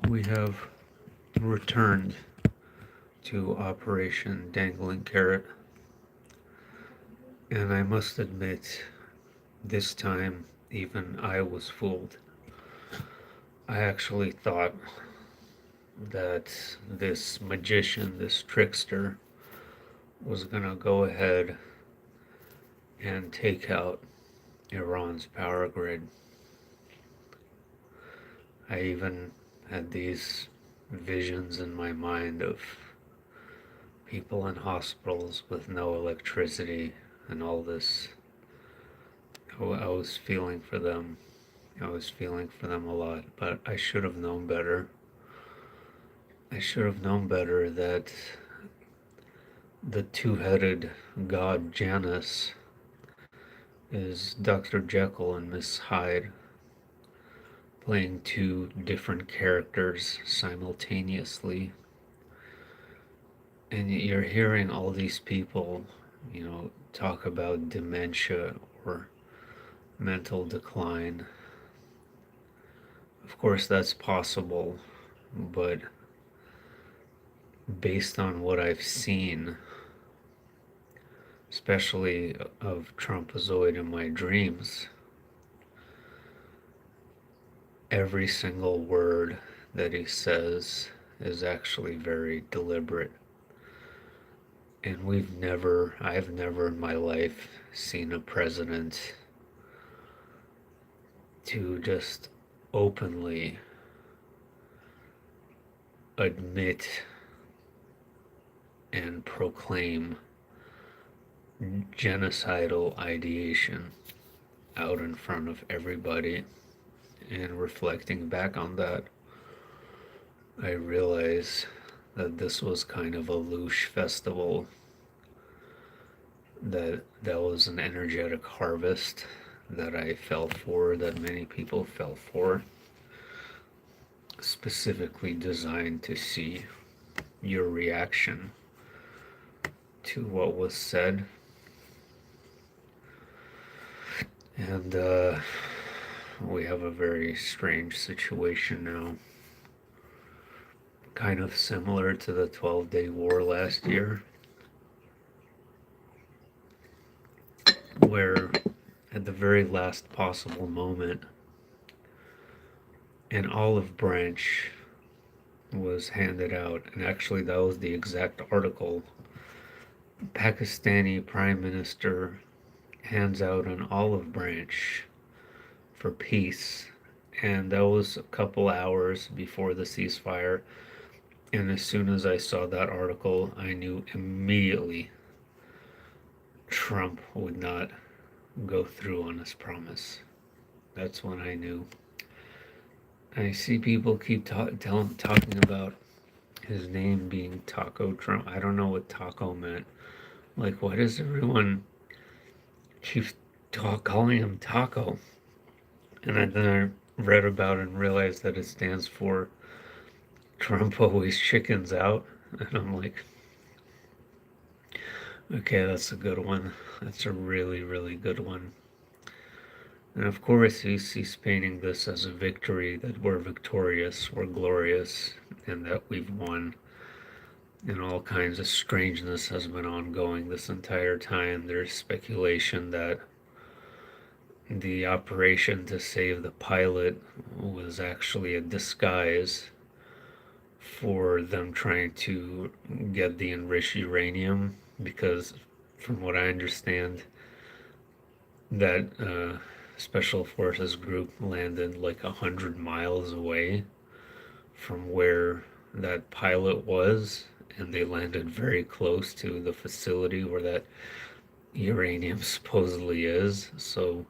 We have returned to Operation Dangling Carrot, and I must admit, this time even I was fooled. I actually thought that this magician, this trickster, was gonna go ahead and take out Iran's power grid. I even had these visions in my mind of people in hospitals with no electricity and all this. I was feeling for them. I was feeling for them a lot, but I should have known better. I should have known better that the two-headed god Janus is Dr. Jekyll and Miss Hyde, playing two different characters simultaneously. And you're hearing all these people, talk about dementia or mental decline. Of course, that's possible, but based on what I've seen, especially of Trumpazoid in my dreams, every single word that he says is actually very deliberate. And I've never in my life seen a president to just openly admit and proclaim genocidal ideation out in front of everybody. And reflecting back on that, I realize that this was kind of a louche festival, that was an energetic harvest that I fell for, that many people fell for, specifically designed to see your reaction to what was said. And we have a very strange situation now, kind of similar to the 12-day war last year, where at the very last possible moment, an olive branch was handed out. And actually, that was the exact article. Pakistani Prime Minister hands out an olive branch for peace. And that was a couple hours before the ceasefire. And as soon as I saw that article, I knew immediately Trump would not go through on his promise. That's when I knew. I see people keep talking about his name being Taco Trump. I don't know what taco meant. Like, why does everyone keep calling him Taco? And then I read about it and realized that it stands for Trump always chickens out. And I'm like, okay, that's a good one. That's a really, really good one. And of course, he's painting this as a victory, that we're victorious, we're glorious, and that we've won. And all kinds of strangeness has been ongoing this entire time. There's speculation that the operation to save the pilot was actually a disguise for them trying to get the enriched uranium, because from what I understand, that special forces group landed like 100 miles away from where that pilot was, and they landed very close to the facility where that uranium supposedly is. So,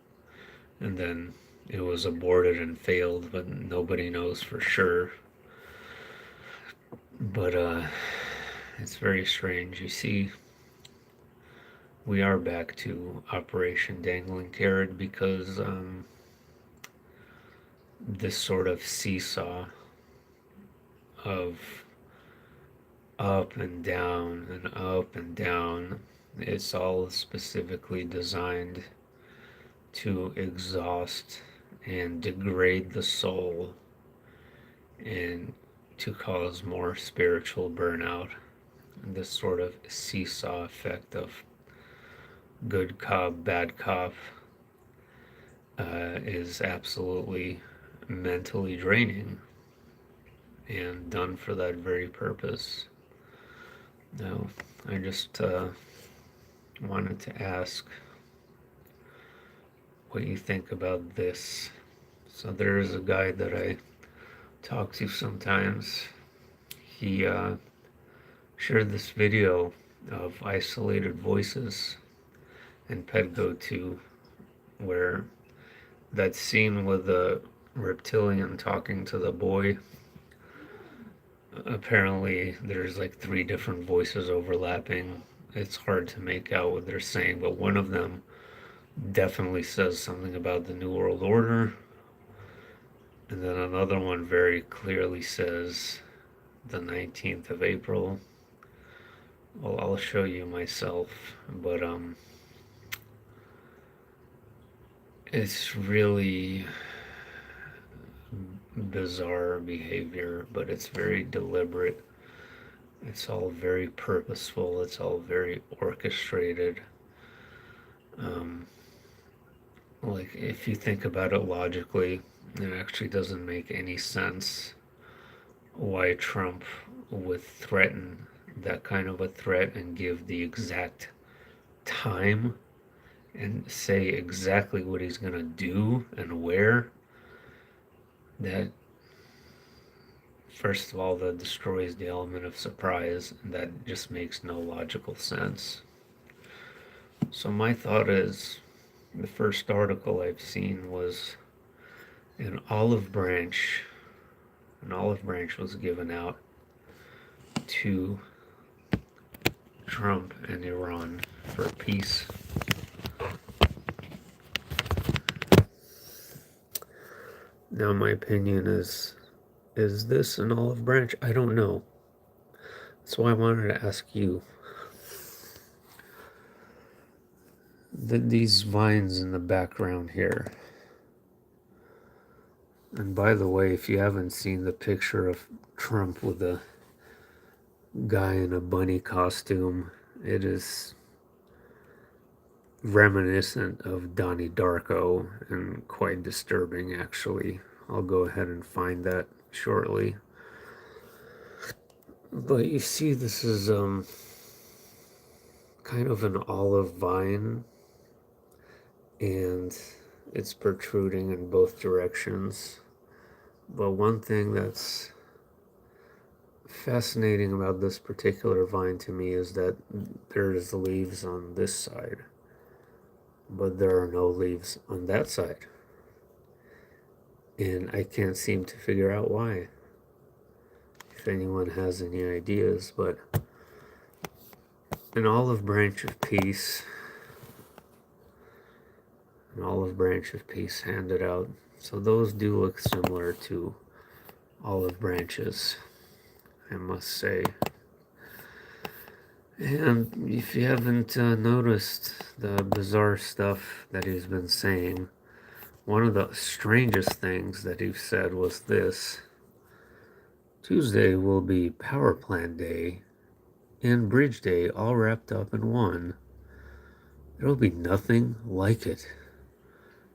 and then it was aborted and failed, but nobody knows for sure. But it's very strange. You see, we are back to Operation Dangling Carrot, because this sort of seesaw of up and down and up and down, it's all specifically designed to exhaust and degrade the soul and to cause more spiritual burnout. And this sort of seesaw effect of good cop, bad cop is absolutely mentally draining and done for that very purpose. Now, I just wanted to ask what you think about this. So, there is a guy that I talk to sometimes. He shared this video of isolated voices in Pedgo 2 where that scene with the reptilian talking to the boy, apparently there's like three different voices overlapping. It's hard to make out what they're saying, but one of them definitely says something about the New World Order, and then another one very clearly says the 19th of April. Well, I'll show you myself, but it's really bizarre behavior, but it's very deliberate. It's all very purposeful. It's all very orchestrated. Um, like, if you think about it logically, it actually doesn't make any sense why Trump would threaten that kind of a threat and give the exact time and say exactly what he's going to do and where. That, first of all, that destroys the element of surprise, and that just makes no logical sense. So my thought is, the first article I've seen was an olive branch. An olive branch was given out to Trump and Iran for peace. Now my opinion is this an olive branch? I don't know. That's why I wanted to ask you. These vines in the background here. And by the way, if you haven't seen the picture of Trump with a guy in a bunny costume, it is reminiscent of Donnie Darko and quite disturbing, actually. I'll go ahead and find that shortly. But you see, this is kind of an olive vine, and it's protruding in both directions. But one thing that's fascinating about this particular vine to me is that there's leaves on this side, but there are no leaves on that side. And I can't seem to figure out why. If anyone has any ideas, but an olive branch of peace, an olive branch of peace handed out. So those do look similar to olive branches, I must say. And if you haven't noticed the bizarre stuff that he's been saying, one of the strangest things that he said was this: Tuesday will be power plant day and bridge day all wrapped up in one. There'll be nothing like it.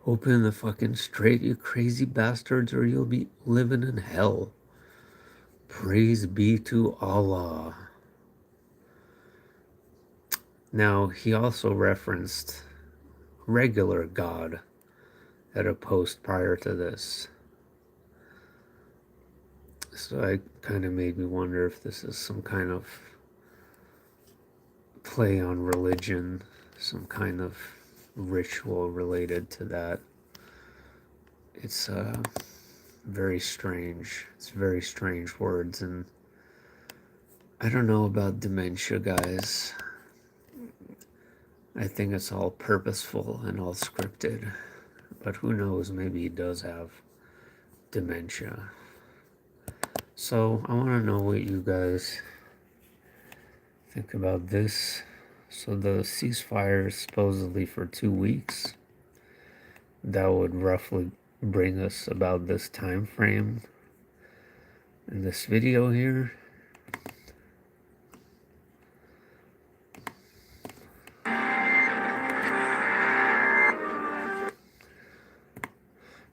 Open the fucking straight, you crazy bastards, or you'll be living in hell. Praise be to Allah. Now, he also referenced regular God at a post prior to this. So I kind of made me wonder if this is some kind of play on religion, some kind of ritual related to that. It's very strange. It's very strange words, and I don't know about dementia, guys. I think it's all purposeful and all scripted, but who knows, maybe he does have dementia. So I want to know what you guys think about this. So the ceasefire is supposedly for 2 weeks. That would roughly bring us about this time frame. in this video here.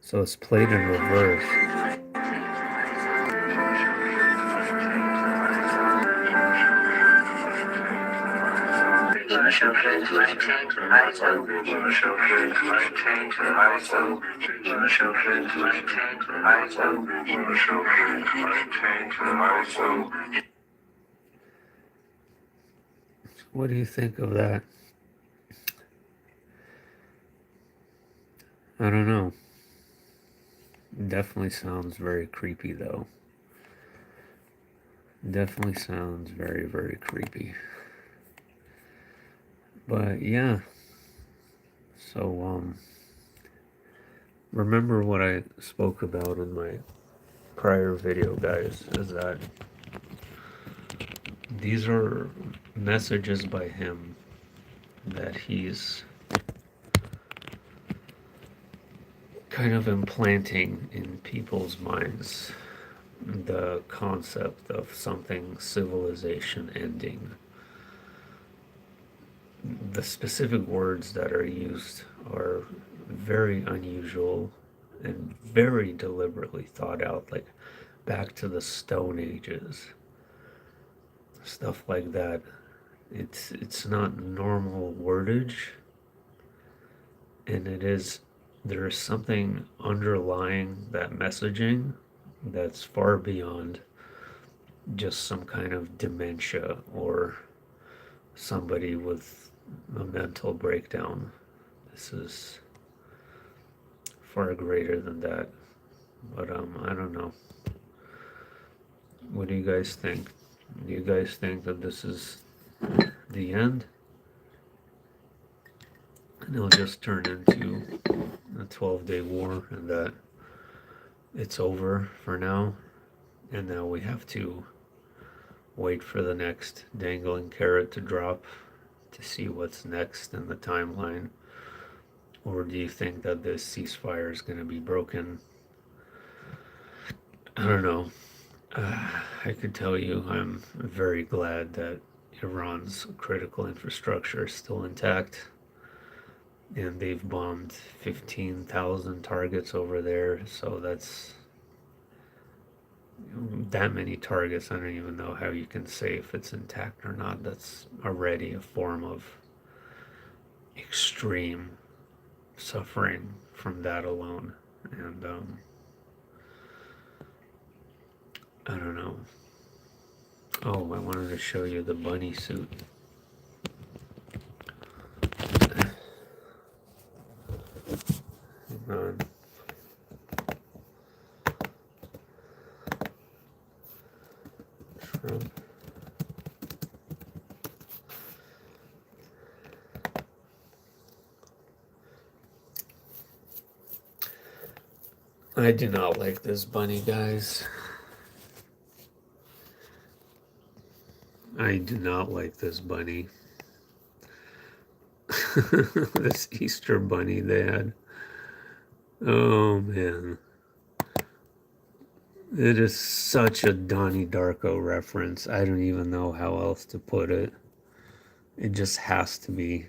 So it's played in reverse. What do you think of that? I don't know. Definitely sounds very creepy though. Definitely sounds very, very creepy. But yeah. So remember what I spoke about in my prior video, guys, is that these are messages by him that he's kind of implanting in people's minds the concept of something civilization ending. The specific words that are used are very unusual and very deliberately thought out, like back to the Stone Ages, stuff like that. It's not normal wordage, and there is something underlying that messaging that's far beyond just some kind of dementia or somebody with a mental breakdown. This is far greater than that. But I don't know. What do you guys think? Do you guys think that this is the end? And it'll just turn into a 12-day war and that it's over for now. And now we have to wait for the next dangling carrot to drop to see what's next in the timeline? Or do you think that this ceasefire is going to be broken? I don't know. I could tell you I'm very glad that Iran's critical infrastructure is still intact. And they've bombed 15,000 targets over there. So that's that many targets. I don't even know how you can say if it's intact or not. That's already a form of extreme suffering from that alone. And I don't know. Oh, I wanted to show you the bunny suit. Hang on. Trump. I do not like this bunny, guys. I do not like this bunny. This Easter bunny they had. Oh man. It is such a Donnie Darko reference. I don't even know how else to put it. It just has to be.